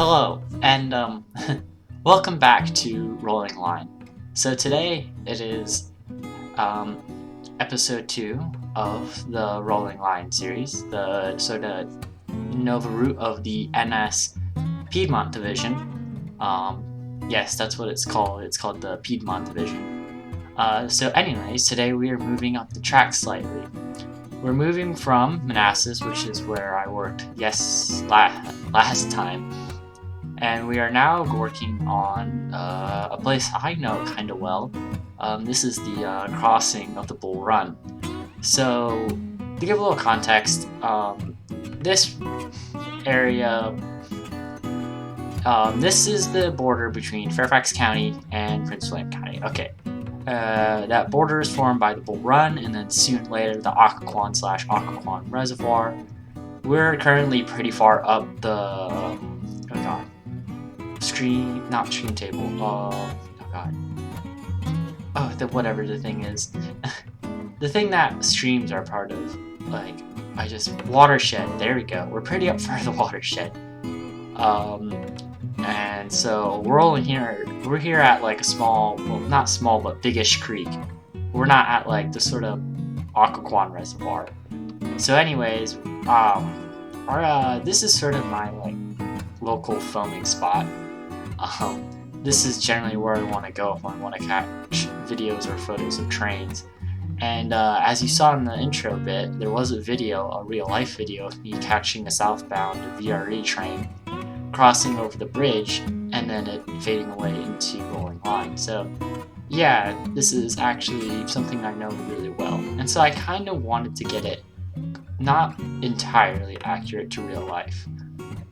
Hello, and welcome back to Rolling Line. So today it is episode 2 of the Rolling Line series, the sort of Nova route of the NS Piedmont Division. Yes, that's what it's called. It's called the Piedmont Division. So anyways, today we are moving up the track slightly. We're moving from Manassas, which is where I worked, last time. And we are now working on a place I know kind of well. This is the crossing of the Bull Run. So, to give a little context, this area, this is the border between Fairfax County and Prince William County. Okay, that border is formed by the Bull Run, and then soon later the Occoquan/Occoquan Reservoir. We're currently pretty far up the whatever the thing is. The thing that streams are part of, watershed, there we go. We're pretty up for the watershed. And so we're here at like a small, well, not small, but biggish creek. We're not at like the sort of Occoquan Reservoir. So anyways, this is sort of my like local filming spot. This is generally where I want to go if I want to catch videos or photos of trains. And as you saw in the intro bit, there was a real life video of me catching a southbound VRE train, crossing over the bridge, and then it fading away into Rolling Line. So yeah, this is actually something I know really well. And so I kind of wanted to get it not entirely accurate to real life,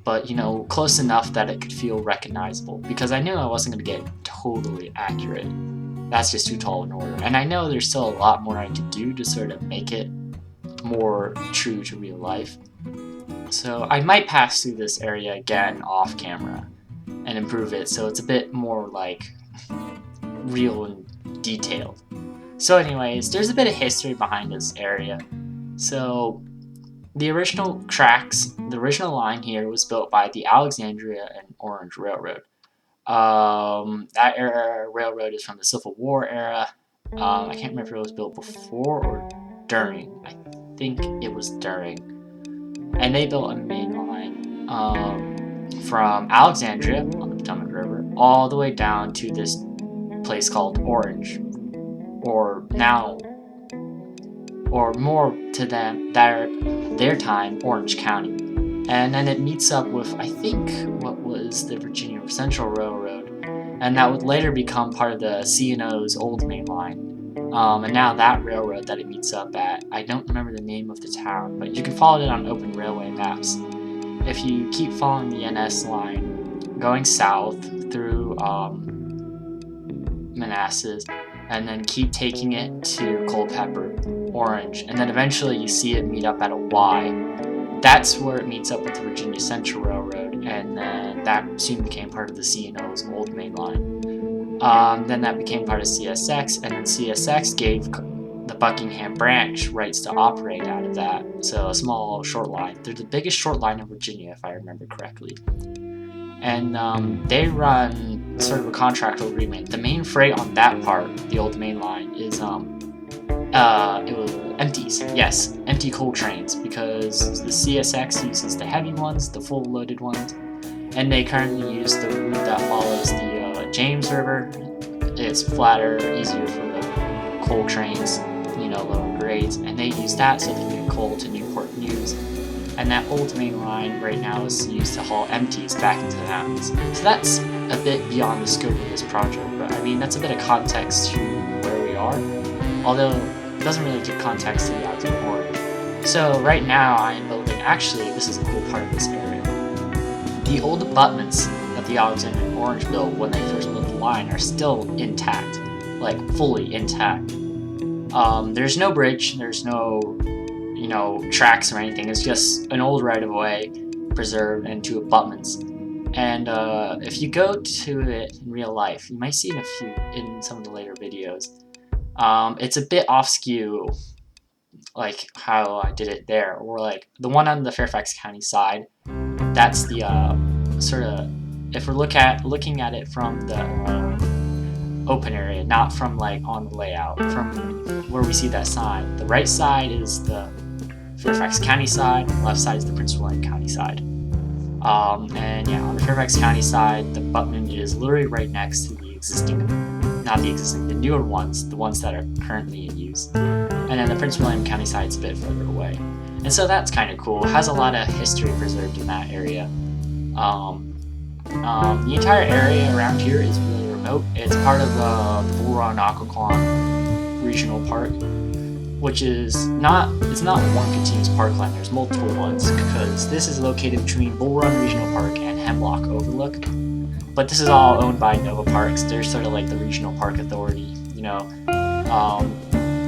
but close enough that it could feel recognizable, because I knew I wasn't going to get totally accurate. That's just too tall an order, and I know there's still a lot more I could do to sort of make it more true to real life. So I might pass through this area again off camera and improve it so it's a bit more like real and detailed. So anyways, there's a bit of history behind this area. So the original line here was built by the Alexandria and Orange Railroad. That railroad is from the Civil War era. I can't remember if it was built before or during. I think it was during. And they built a main line from Alexandria on the Potomac River all the way down to this place called Orange, or more to their time, Orange County. And then it meets up with, I think, what was the Virginia Central Railroad, and that would later become part of the C&O's old main line. And now that railroad that it meets up at, I don't remember the name of the town, but you can follow it on Open Railway maps. If you keep following the NS line, going south through Manassas, and then keep taking it to Culpeper, Orange, and then eventually you see it meet up at a Y. That's where it meets up with the Virginia Central Railroad, and then that soon became part of the C&O's old main line. Then that became part of CSX, and then CSX gave the Buckingham branch rights to operate out of that. So a small short line. They're the biggest short line in Virginia, if I remember correctly. And they run sort of a contractual agreement. The main freight on that part, the old main line, is it was empties. Yes, empty coal trains, because the CSX uses the heavy ones, the full loaded ones, and they currently use the route that follows the James River. It's flatter, easier for the coal trains, lower grades, and they use that so they can get coal to Newport News. And that old main line right now is used to haul empties back into the mountains. So that's a bit beyond the scope of this project, but I mean, that's a bit of context to where we are, although it doesn't really give context to the Alexandria Orange. So right now I am building, actually this is a cool part of this area. The old abutments that the Alexandria Orange built when they first built the line are still intact, like fully intact. There's no bridge, there's no tracks or anything. It's just an old right-of-way preserved and two abutments. And if you go to it in real life, you might see in some of the later videos. It's a bit off skew, like how I did it there, or like the one on the Fairfax County side. That's the sort of if we're looking at it from the open area, not from like on the layout, from where we see that sign, the right side is the Fairfax County side, left side is the Prince William County side. And yeah, on the Fairfax County side, the abutment is literally right next to the existing, not the existing, the newer ones, the ones that are currently in use. And then the Prince William County side is a bit further away. And so that's kind of cool. It has a lot of history preserved in that area. The entire area around here is really remote. It's part of the Bull Run Occoquan Regional Park, which is not one continuous parkland. There's multiple ones because this is located between Bull Run Regional Park and Hemlock Overlook. But this is all owned by Nova Parks. They're sort of like the regional park authority, you know.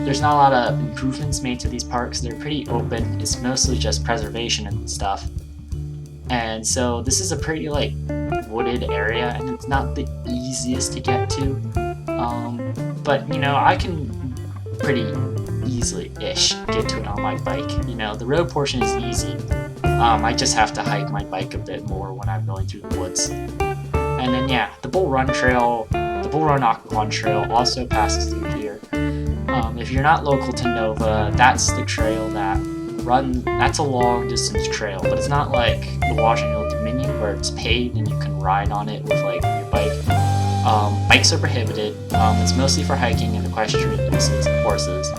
There's not a lot of improvements made to these parks. They're pretty open. It's mostly just preservation and stuff. And so this is a pretty like wooded area, and it's not the easiest to get to. But you know, I can pretty easily-ish get to it on my bike. You know, the road portion is easy. I just have to hike my bike a bit more when I'm going through the woods. And then yeah, the Bull Run Trail, the Bull Run Occoquan Trail also passes through here. If you're not local to Nova, that's the trail that's a long distance trail, but it's not like the Washington Hill Dominion where it's paved and you can ride on it with like your bike. Bikes are prohibited. It's mostly for hiking and equestrian uses, horses.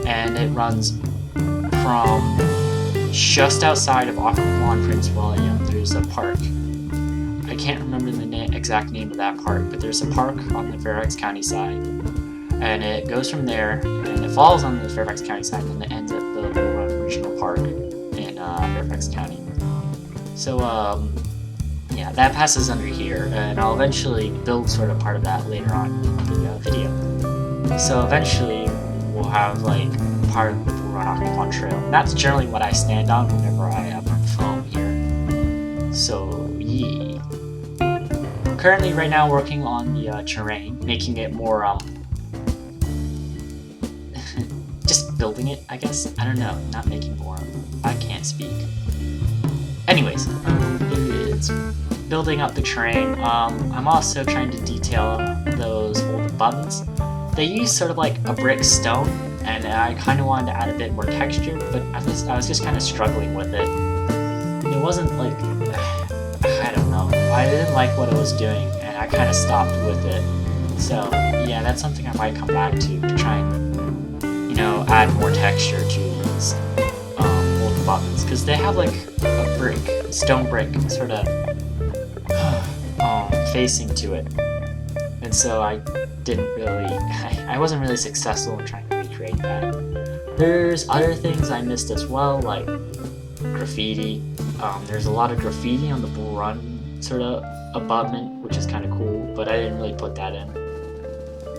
And it runs from just outside of Occoquan, Prince William. There's a park. I can't remember the exact name of that park, but there's a park on the Fairfax County side. And it goes from there, and it falls on the Fairfax County side, and it ends at the Bull Run Regional Park in Fairfax County. So, yeah, that passes under here, and I'll eventually build sort of part of that later on in the video. So eventually, we'll have, like, part of the Bull Run Occoquan Trail. And that's generally what I stand on whenever I film here. So, yeah. Currently, right now, working on the terrain, making it more, just building it, I guess. I don't know, not making more. I can't speak. Anyways, it's building up the terrain. I'm also trying to detail those old abutments. They use sort of like a brick stone, and I kind of wanted to add a bit more texture, but I was just kind of struggling with it. It wasn't like, I don't know. I didn't like what it was doing, and I kind of stopped with it. So yeah, that's something I might come back to try and, you know, add more texture to these old abutments, because they have like a brick, stone brick sort of facing to it, and so I wasn't really successful in trying to recreate that. There's other things I missed as well, like graffiti. There's a lot of graffiti on the Bull Run sort of abutment, which is kind of cool, but I didn't really put that in.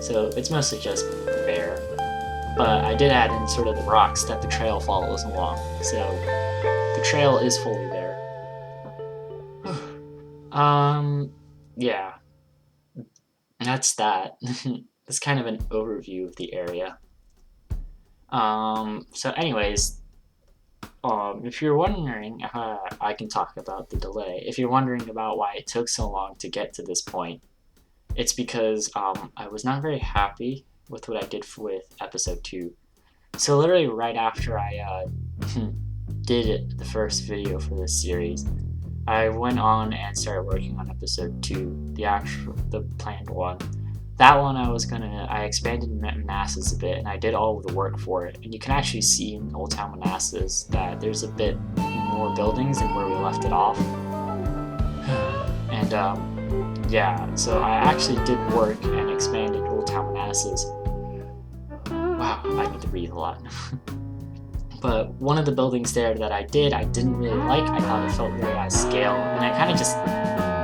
So it's mostly just bare. But I did add in sort of the rocks that the trail follows along. So the trail is fully there. Yeah. That's that. That's kind of an overview of the area. So anyways, if you're wondering, I can talk about the delay. If you're wondering about why it took so long to get to this point, it's because I was not very happy with what I did with episode 2. So literally right after I did the first video for this series, I went on and started working on episode 2, the planned one. That one I expanded Manassas a bit, and I did all of the work for it. And you can actually see in Old Town Manassas that there's a bit more buildings than where we left it off. And yeah, so I actually did work and expanded Old Town Manassas. Wow, I need to breathe a lot. But one of the buildings there that I didn't really like. I thought it felt very out of scale, and it kind of just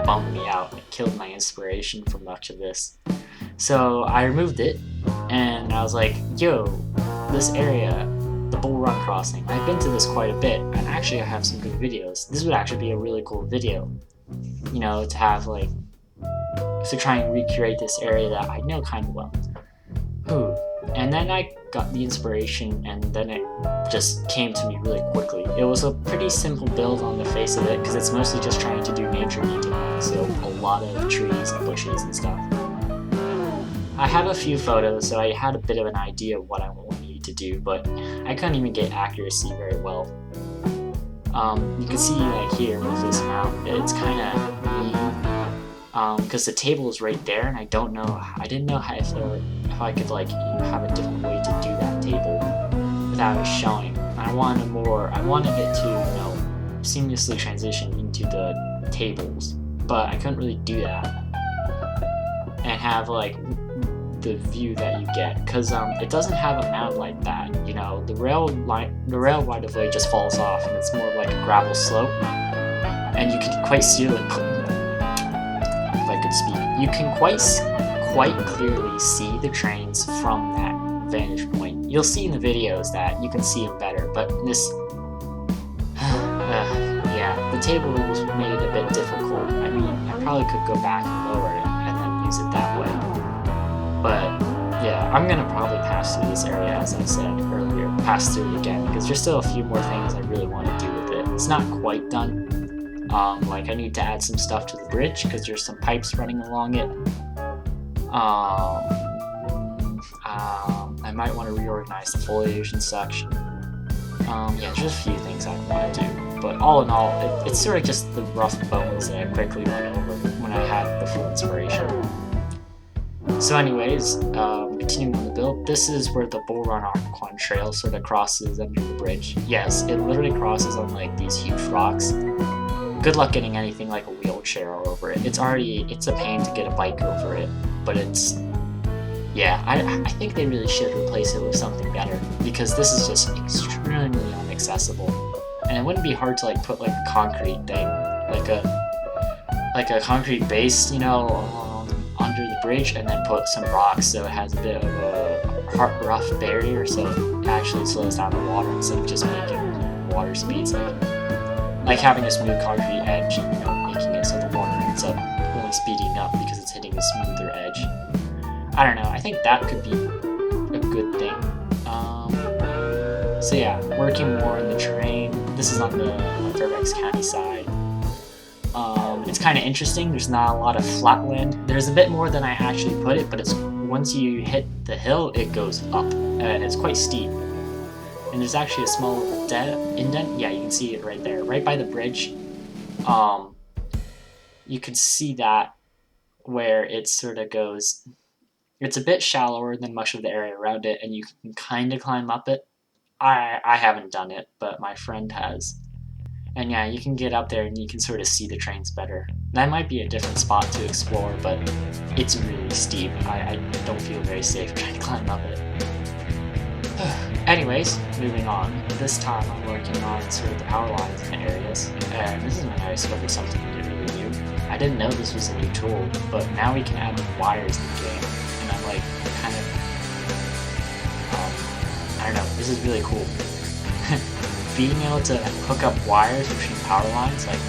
bummed me out. It killed my inspiration for much of this. So I removed it, and I was like, yo, this area, the Bull Run Crossing, I've been to this quite a bit, and actually I have some good videos. This would actually be a really cool video, you know, to have like, to try and recreate this area that I know kind of well. Ooh. And then I got the inspiration, and then it just came to me really quickly. It was a pretty simple build on the face of it, because it's mostly just trying to do nature detailing, so a lot of trees and bushes and stuff. I have a few photos, so I had a bit of an idea of what I wanted to do, but I couldn't even get accuracy very well. You can see like here with this mount, it's kind of neat, because the table is right there, and I didn't know how if I could like have a different way to do that table without it showing. I wanted it to, seamlessly transition into the tables, but I couldn't really do that and have like the view that you get, because it doesn't have a mount like that. The rail right of way just falls off, and it's more like a gravel slope, and you can quite see it. If I could speak, you can quite clearly see the trains from that vantage point. You'll see in the videos that you can see them better, but this, yeah, the table was made it a bit difficult. I mean, I probably could go back and lower it and then use it that way. But yeah, I'm gonna probably pass through this area, as I said earlier, pass through it again, because there's still a few more things I really want to do with it. It's not quite done. Like I need to add some stuff to the bridge, because there's some pipes running along it. I might want to reorganize the foliage and such. Yeah, there's a few things I want to do, but all in all, it's sort of just the rough bones that I quickly went over when I had the full inspiration. So anyways, continuing on the build, this is where the Bull Run Aquan Trail sort of crosses under the bridge. Yes, it literally crosses on like these huge rocks. Good luck getting anything like a wheelchair over it. It's a pain to get a bike over it, but yeah, I think they really should replace it with something better, because this is just extremely inaccessible. And it wouldn't be hard to like put like a concrete thing, like a concrete base, under the bridge, and then put some rocks so it has a bit of a rough barrier, so it actually slows down the water instead of just making water speeds like having a smooth concrete edge and making it so the water ends up only speeding up because it's hitting a smoother edge. I don't know, I think that could be a good thing. So yeah, working more in the terrain. This is on the Fairfax County side. It's kind of interesting. There's not a lot of flat land. There's a bit more than I actually put it, but it's once you hit the hill, it goes up, and it's quite steep. And there's actually a small indent. Yeah, you can see it right there, right by the bridge. You can see that where it sort of goes. It's a bit shallower than much of the area around it, and you can kind of climb up it. I haven't done it, but my friend has. And yeah, you can get up there and you can sort of see the trains better. That might be a different spot to explore, but it's really steep. I don't feel very safe trying to climb up it. Anyways, moving on. This time I'm working on sort of the power lines in the areas, and this is when I discovered something really new. I didn't know this was a new tool, but now we can add wires in the game, and I'm like, kind of, I don't know, this is really cool. Being able to hook up wires between power lines, like,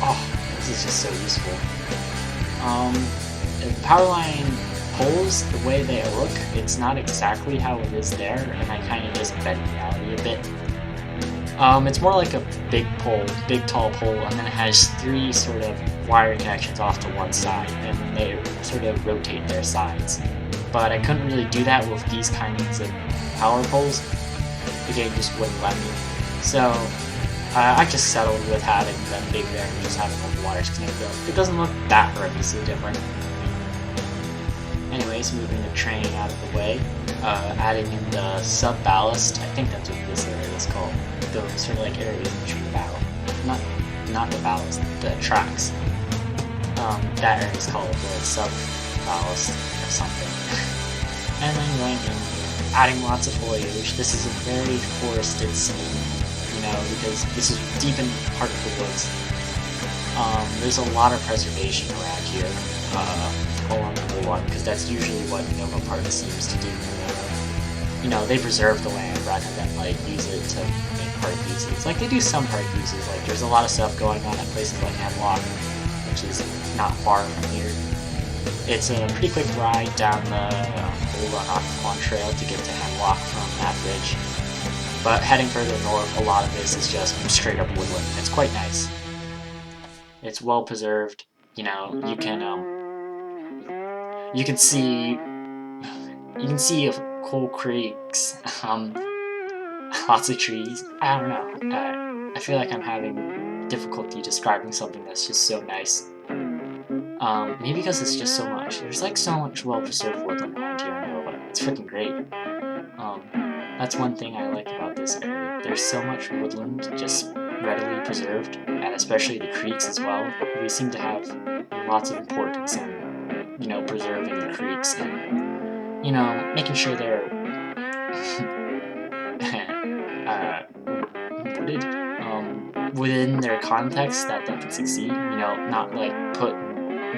this is just so useful. The power line poles, the way they look, it's not exactly how it is there, and I kind of just bend reality a bit. It's more like a big tall pole, and then it has 3 sort of wire connections off to one side, and they sort of rotate their sides. But I couldn't really do that with these kinds of power poles. The game just wouldn't let me. So I just settled with having them big there and just having all the wires connected up. It doesn't look that horrendously different. Anyways, moving the train out of the way, adding in the sub-ballast. I think that's what this area is called. The sort of like areas between the not the ballast, the tracks. That area is called the sub-ballast or something. And then going in, adding lots of foliage. This is a very forested scene, because this is deep in part of the woods. There's a lot of preservation around here along the whole one, because that's usually what Nova Park seems to do. They preserve the land rather than like use it to make park uses. Like they do some park uses. Like there's a lot of stuff going on at places like Hemlock, which is not far from here. It's a pretty quick ride down the Bull Run Aquan Trail to get to Hemlock from that bridge. But heading further north, a lot of this is just straight up woodland. It's quite nice. It's well preserved. You know, you can see cool creeks, lots of trees. I don't know. I feel like I'm having difficulty describing something that's just so nice. Maybe because it's just so much. There's like so much well-preserved woodland around here in Nova. It's freaking great. That's one thing I like about this area. There's so much woodland just readily preserved, and especially the creeks as well. We seem to have lots of importance in, you know, preserving the creeks and, you know, making sure they're wooded within their context that they can succeed. You know, not like put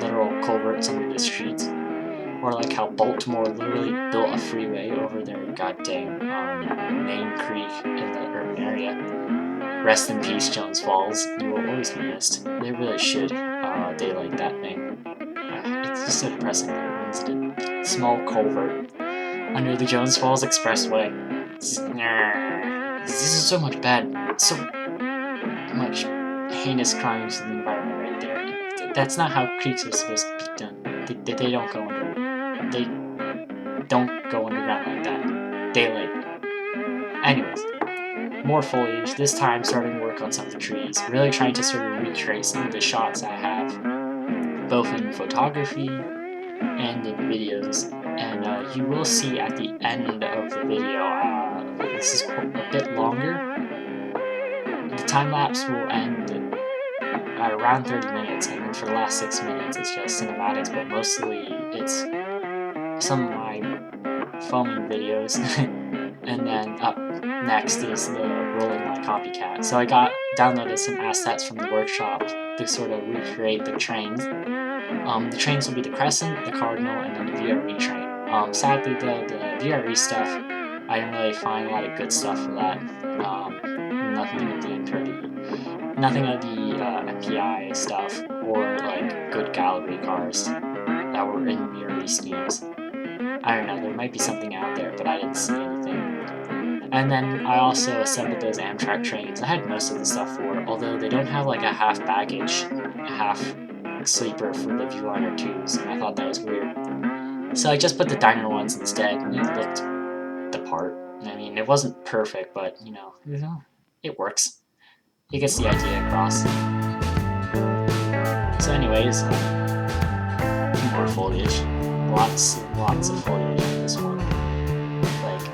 literal culverts under the streets, or like how Baltimore literally built a freeway over their goddamn main creek in the urban area. Rest in peace, Jones Falls. You will always be missed. They really should daylight that thing. It's just so depressing that it runs a small culvert under the Jones Falls Expressway. This is so much bad, so much heinous crimes in the environment right there. That's not how creeks are supposed to be done. They don't go under. They don't go underground like that. Daylight. Anyways, more foliage. This time, starting work on some of the trees. Really trying to sort of recreate some of the shots I have, both in photography and in videos. And you will see at the end of the video, this is a bit longer. The time lapse will end at around 30 minutes, and then for the last 6 minutes it's just cinematics, but mostly it's some of my filming videos. And then up next is the rolling my copycat. So I downloaded some assets from the workshop to sort of recreate the trains. The trains will be the Crescent, the Cardinal, and then the VRE train. Sadly though, the VRE stuff, I didn't really find a lot of good stuff for that. Nothing of the M30, nothing of the MPI stuff, or like good gallery cars that were in VRE schemes. I don't know, there might be something out there, but I didn't see anything. And then I also assembled those Amtrak trains. I had most of the stuff for it, although they don't have like a half baggage, a half sleeper for the Viewliner 2s, and I thought that was weird. So I just put the diner ones instead, and it looked the part. I mean, it wasn't perfect, but you know, it works. It gets the idea across. So anyways, more foliage. Lots of foliage on this one. Like,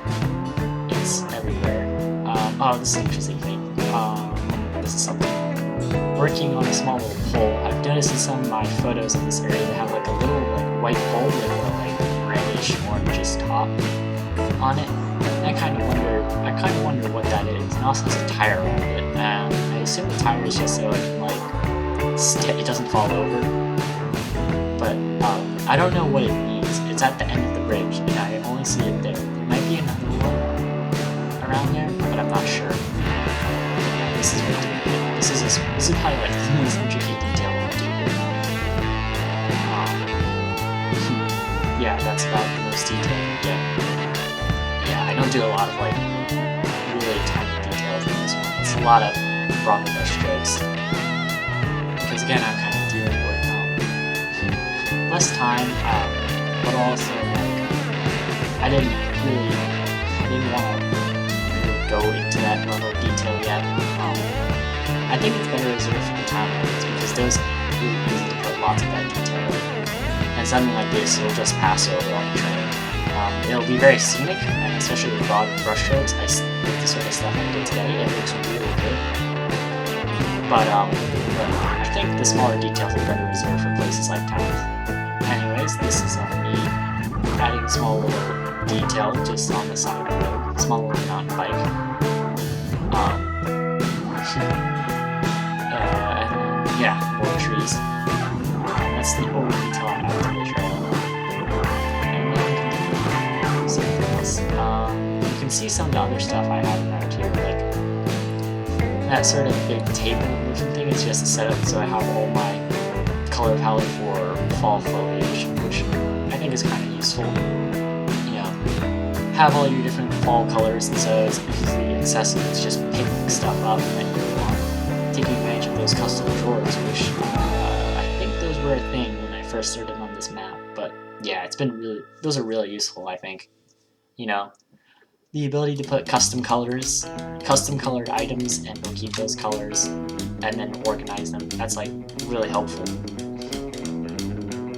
it's everywhere. Oh, this is an interesting thing. This is something. Working on a small little pole. I've noticed in some of my photos of this area, they have like a little like white pole with a like reddish orangish top on it. And I kind of wonder what that is. And also has a tire around it. I assume the tire is just so it can like it doesn't fall over. But I don't know what it means. It's at the end of the bridge, and I only see it there. There might be another one around there, but I'm not sure. Yeah, this is ridiculous. This is probably like the most intricate detail I'll do here. Yeah, that's about the most detailed I get. Yeah, I don't do a lot of like really tiny details in this one. It's a lot of broad brush strokes. Because again, I'm kind of dealing with less time, but also like I didn't want to really go into that level of detail yet. I think it's better reserved for the time limits because those really easy to put lots of that detail in. And something like this, you'll just pass over on the train. It'll be very scenic, and especially with broad brushstrokes. With the sort of stuff I did today, it looks really good. But I think the smaller details are better reserved for places like town. Anyways, this is me adding a small little detail just on the side of the road, small little mountain bike. And yeah, more trees. That's the only detail I have to the trail. And something else. You can see some of the other stuff I have around here, like that sort of big table moving thing is just a setup so I have all my color palette for fall foliage, which I think is kind of useful. You know, have all your different fall colors, and so it's easily accessible to just picking stuff up and move on, taking advantage of those custom drawers, which I think those were a thing when I first started on this map. But yeah, those are really useful, I think. You know, the ability to put custom colors, custom colored items, and they'll keep those colors, and then organize them. That's like really helpful.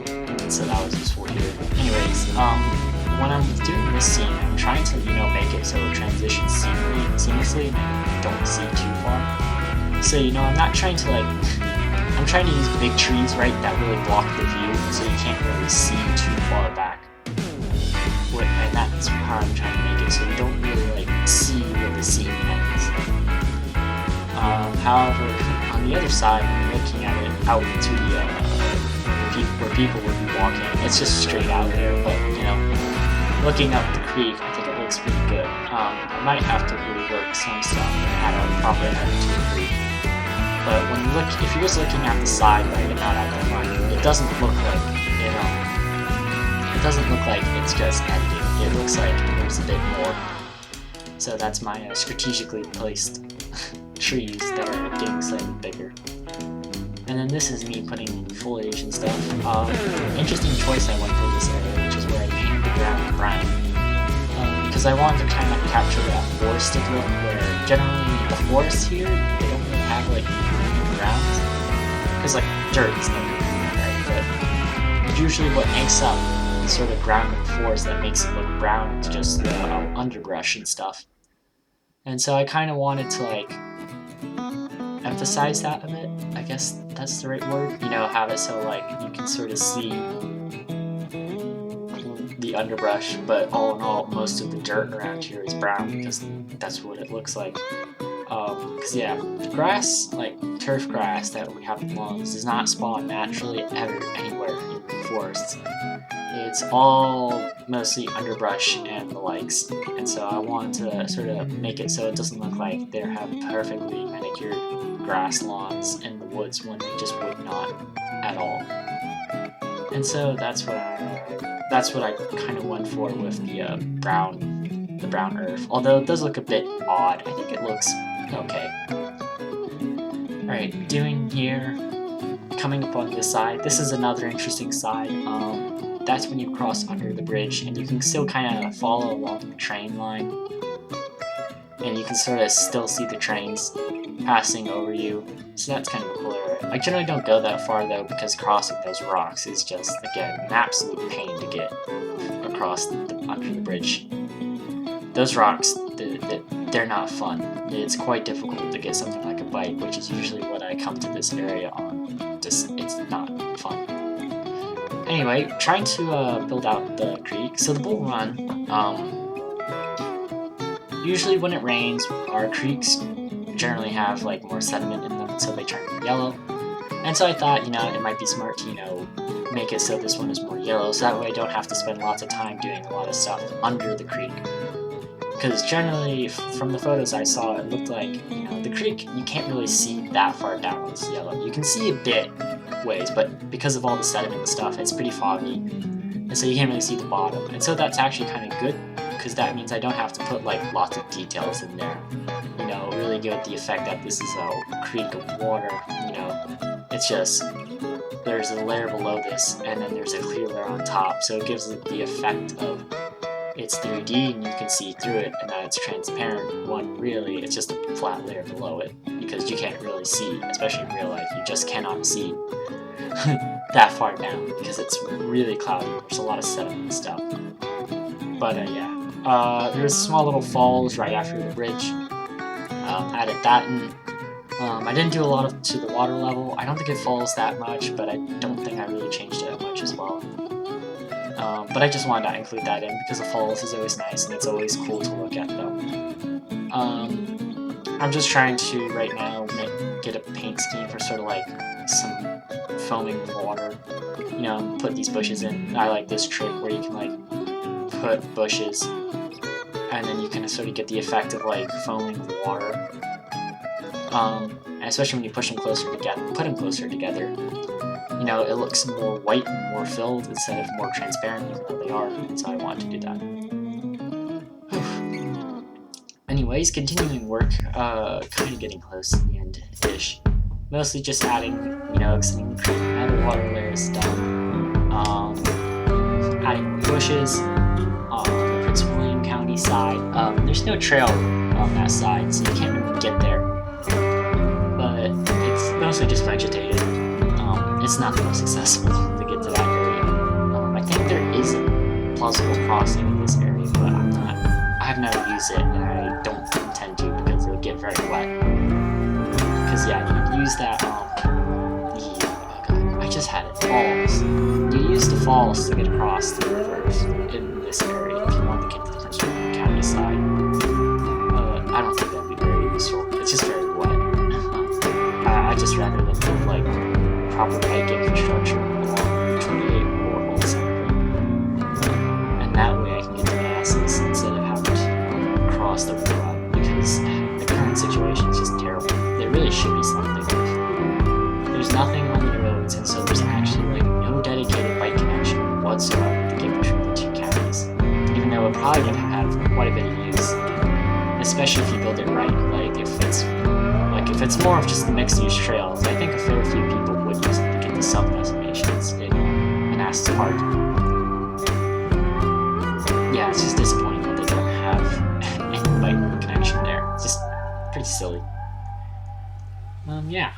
And so that was useful here. Anyways, when I'm doing this scene, I'm trying to, make it so it transitions seamlessly and I don't see too far. So, I'm not trying to I'm trying to use big trees, right, that really block the view, so you can't really see too far back. And that's how I'm trying to make it, so you don't really see where the scene ends. However, on the other side, when you're looking at it out to the where people would be walking, it's just straight out there. But looking up the creek, I think it looks pretty good. I might have to rework some stuff and add a proper edit to the creek. But when you if you're just looking at the side, right, and not at the front, it doesn't look like it doesn't look like it's just ending. It looks like there's a bit more. So that's my strategically placed trees that are getting slightly bigger. And then this is me putting foliage and stuff. Interesting choice I went for this area, which is where I painted the ground brown. Because I wanted to kind of capture that forested look, where generally the forests here, they don't really have green grounds. Because dirt is never green, right? But usually what makes up the sort of ground in the forest that makes it look brown is just the underbrush and stuff. And so I kind of wanted to emphasize that a bit, I guess that's the right word, have it so you can sort of see the underbrush, but all in all, most of the dirt around here is brown because that's what it looks like. Because yeah, the grass, turf grass that we have in lawns, does not spawn naturally ever anywhere in forests. It's all mostly underbrush and the likes, and so I wanted to sort of make it so it doesn't look like they have perfectly manicured grass lawns in the woods when they just would not at all. And so that's what I kind of went for with the brown earth. Although it does look a bit odd, I think it looks okay. Alright, doing here, coming up on this side. This is another interesting side. That's when you cross under the bridge, and you can still kind of follow along the train line, and you can sort of still see the trains passing over you. So that's kind of a cool area. I generally don't go that far though, because crossing those rocks is just, again, an absolute pain to get across under the bridge. Those rocks, they're not fun. It's quite difficult to get something like a bite, which is usually what I come to this area on. Just, it's not fun. Anyway, trying to build out the creek. So the Bull Run, usually when it rains, our creeks generally have more sediment in them, so they turn yellow. And so I thought, it might be smart to, make it so this one is more yellow, so that way I don't have to spend lots of time doing a lot of stuff under the creek. Because generally, from the photos I saw, it looked like, the creek, you can't really see that far down when it's yellow. You can see a bit ways, but because of all the sediment and stuff, it's pretty foggy, and so you can't really see the bottom. And so that's actually kind of good, because that means I don't have to put lots of details in there. Really give it the effect that this is a creek of water. It's just there's a layer below this, and then there's a clear layer on top, so it gives it the effect of it's 3D and you can see through it, and that it's transparent, when really it's just a flat layer below it, because you can't really see, especially in real life, you just cannot see that far down, because it's really cloudy, there's a lot of sediment and stuff. But yeah, there's small little falls right after the bridge. Added that in. I didn't do a lot to the water level. I don't think it falls that much, but I don't think I really changed it that much as well. But I just wanted to include that in because the falls is always nice and it's always cool to look at though. I'm just trying to right now get a paint scheme for sort of some foaming water. Put these bushes in. I like this trick where you can put bushes and then you can sort of get the effect of foaming water. And especially when you push them closer together, put them closer together, it looks more white and more filled instead of more transparent, even though they are, and so I wanted to do that. anyways, continuing work, kind of getting close to the end-ish. Mostly just adding, extending the creek. Now the water layer is done. Adding more bushes on the Prince William County side. There's no trail on that side, so you can't really get there. But it's mostly just vegetated. It's not the most accessible to get to that area. I think there is a plausible crossing in this area, but I have never used it, and I don't intend to because it'll get very wet. Because yeah, you use that, I just had it, falls. You use the falls to get across the rivers in this area if you want to get to the Prince William County side. I don't think that'd be very useful. It's just very wet. I just rather than put like proper pike infrastructure along 28 boreholes and that way I can get to masses instead of having to cross the road because the current situation is just terrible. There really should be something. There's nothing on the roads, and so there's actually like no dedicated bike connection whatsoever to get between the two counties. Even though it probably would have quite a bit of use, especially if you build it right. If it's more of just the mixed-use trails, I think a fair few people would use it to get the sub-destinations in Manassas Park. Yeah, it's just disappointing that they don't have any bike connection there. It's just pretty silly. Yeah.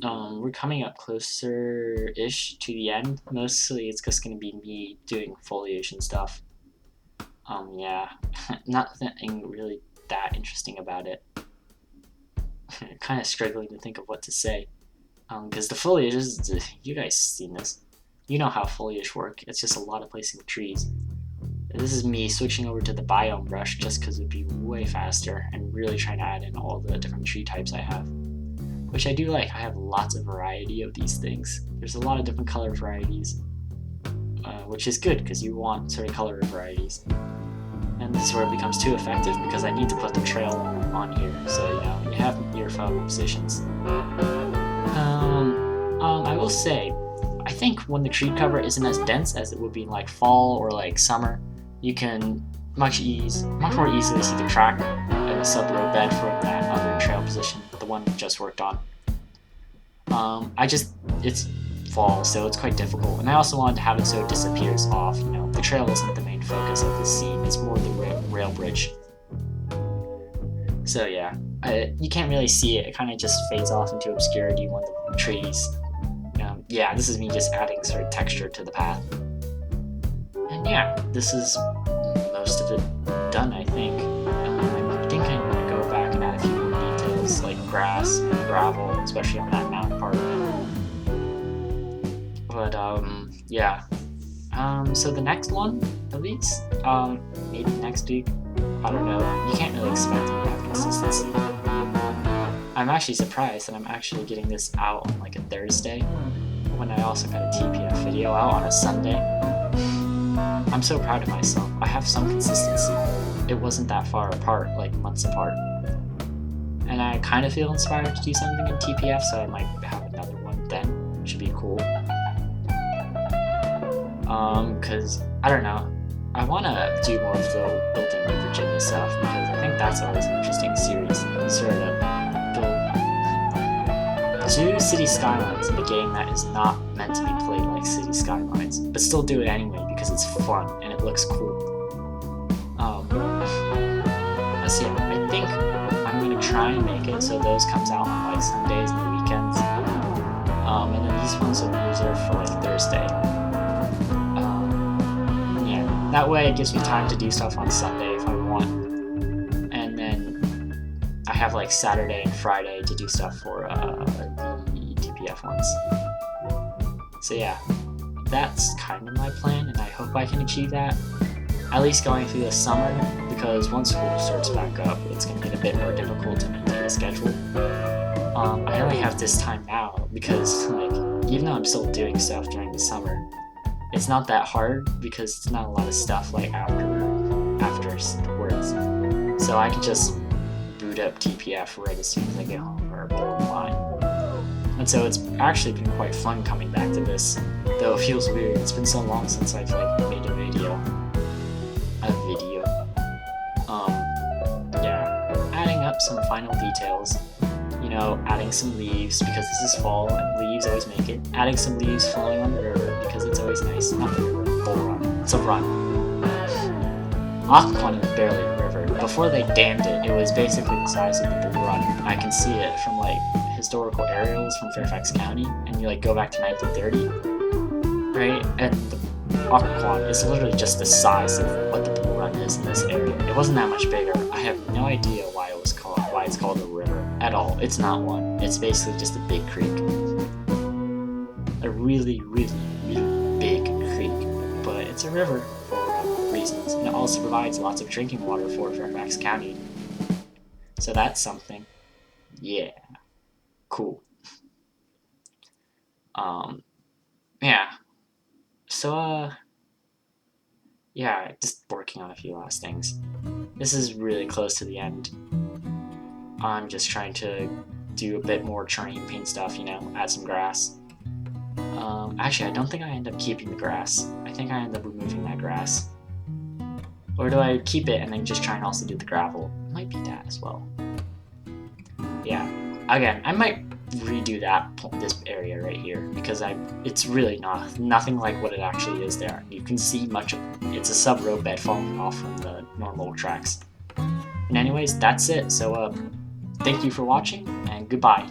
We're coming up closer-ish to the end. Mostly it's just going to be me doing foliage and stuff. Yeah. Nothing really that interesting about it. Kind of struggling to think of what to say. Because the foliage is... You guys seen this. You know how foliage work. It's just a lot of placing trees. This is me switching over to the biome brush just because it would be way faster and really trying to add in all the different tree types I have. Which I do like. I have lots of variety of these things. There's a lot of different color varieties. Which is good because you want sort of color varieties. And this is where it becomes too effective because I need to put the trail on here. So, you have your phone positions. I will say, I think when the tree cover isn't as dense as it would be in like fall or like summer, you can much more easily see the track and the sub-road bed from that other trail position, the one we just worked on. It's fall, so it's quite difficult. And I also wanted to have it so it disappears off, the trail isn't the main focus of the scene, it's more the rail bridge. So yeah, you can't really see it, it kind of just fades off into obscurity when the trees... yeah, this is me just adding sort of texture to the path. And yeah, this is most of it done, I think. I think I'm going to go back and add a few more details, like grass and gravel, especially on that mountain part. But, yeah. So the next one, at least, maybe next week, I don't know. You can't really expect me to have consistency. I'm actually surprised that I'm actually getting this out on like a Thursday, when I also got a TPF video out on a Sunday. I'm so proud of myself. I have some consistency. It wasn't that far apart, like months apart. And I kind of feel inspired to do something in TPF, so I might have another one then, which would be cool. Cause, I don't know, I want to do more of the building New Virginia stuff, because I think that's always an interesting series, sort of do City Skylines in a game that is not meant to be played like City Skylines, but still do it anyway because it's fun and it looks cool. So yeah, I think I'm going to try and make it so those comes out on like Sundays and the weekends. And then these ones will be reserved for like Thursday. Yeah, that way it gives me time to do stuff on Sunday if I want. And then I have like Saturday and Friday to do stuff for the TPF ones. So yeah, that's kind of my plan, and I hope I can achieve that. At least going through the summer, because once school starts back up, it's going to get a bit more difficult to maintain a schedule. I only have this time now because, like, even though I'm still doing stuff during the summer, it's not that hard because it's not a lot of stuff like afterwards. So I can just boot up TPF right as soon as I get home or pull online. And so it's actually been quite fun coming back to this, though it feels weird. It's been so long since I've like made a video. some final details. You know, adding some leaves because this is fall and leaves always make it. Adding some leaves flowing on the river because it's always nice. Not the river, Bull Run. It's a run. Occoquan is barely a river. Before they dammed it, it was basically the size of the Bull Run. I can see it from like historical aerials from Fairfax County, and you like go back to 1930, right? And the Occoquan is literally just the size of what the Bull Run is in this area. It wasn't that much bigger. I have no idea why it's called a river at all. It's not one. It's basically just a big creek. A really, really, really big creek. But it's a river for reasons. And it also provides lots of drinking water for Fairfax County. So that's something. Yeah. Cool. Yeah. So, yeah, just working on a few last things. This is really close to the end. I'm just trying to do a bit more terrain paint stuff, you know, add some grass. Actually, I don't think I end up keeping the grass. I think I end up removing that grass. Or do I keep it and then just try and also do the gravel? It might be that as well. Yeah. Again, I might redo this area right here because it's really nothing like what it actually is there. You can see much of it's a sub-road bed falling off from the normal tracks. And anyways, that's it. So thank you for watching and goodbye.